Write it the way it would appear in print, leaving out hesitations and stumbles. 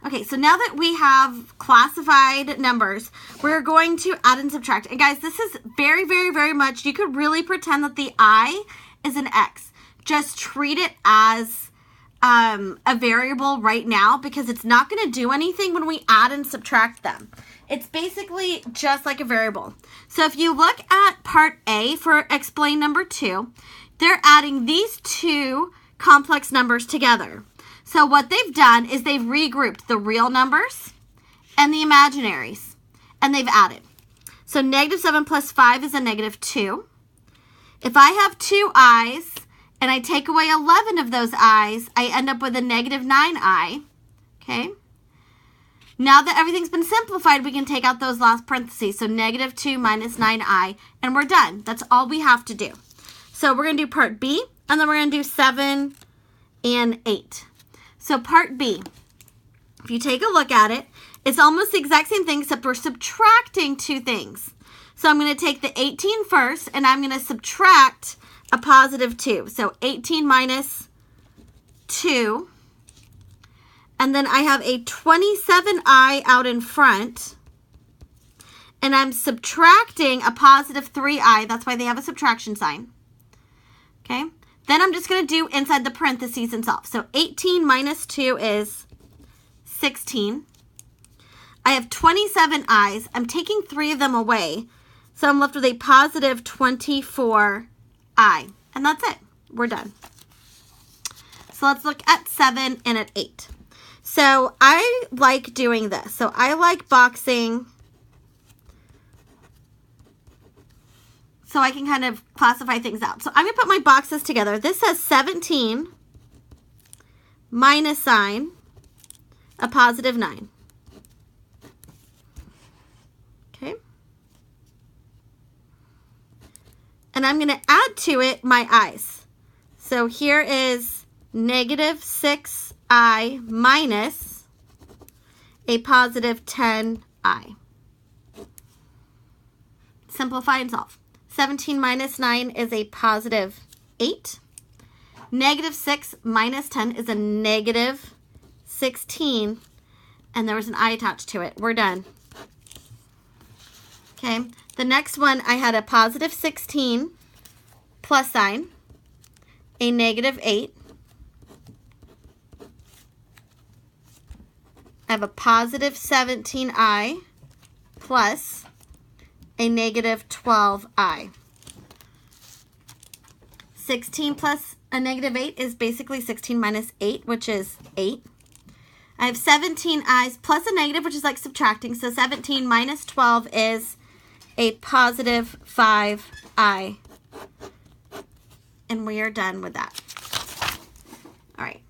Okay, so now that we have classified numbers, we're going to add and subtract. And guys, this is very, very, very much, you could really pretend that the I is an X. Just treat it as a variable right now because it's not going to do anything when we add and subtract them. It's basically just like a variable. So if you look at part A for explain number 2, they're adding these two complex numbers together. So what they've done is they've regrouped the real numbers and the imaginaries, and they've added. So negative 7 plus 5 is a negative 2. If I have 2 i's and I take away 11 of those i's, I end up with a negative 9i. Okay? Now that everything's been simplified, we can take out those last parentheses. So negative 2 minus 9i, and we're done. That's all we have to do. So we're going to do part B, and then we're going to do 7 and 8. So part B, if you take a look at it, it's almost the exact same thing, except we're subtracting two things. So I'm going to take the 18 first, and I'm going to subtract a positive 2. So 18 minus 2. And then I have a 27i out in front. And I'm subtracting a positive 3i. That's why they have a subtraction sign. Okay? Then I'm just going to do inside the parentheses and solve. So 18 minus 2 is 16. I have 27 i's. I'm taking 3 of them away. So I'm left with a positive 24i. And that's it. We're done. So let's look at 7 and at 8. So I like doing this. So I like boxing so I can kind of classify things out. So I'm going to put my boxes together. This says 17 minus sign, a positive 9. Okay. And I'm going to add to it my i's. So here is negative 6i minus a positive 10i. Simplify and solve. 17 minus 9 is a positive 8. Negative 6 minus 10 is a negative 16. And there was an I attached to it. We're done. Okay. The next one, I had a positive 16 plus sign, a negative 8. I have a positive 17i plus a negative 12i. 16 plus a negative 8 is basically 16 minus 8, which is 8. I have 17 i's plus a negative, which is like subtracting. So 17 minus 12 is a positive 5i. And we are done with that. All right.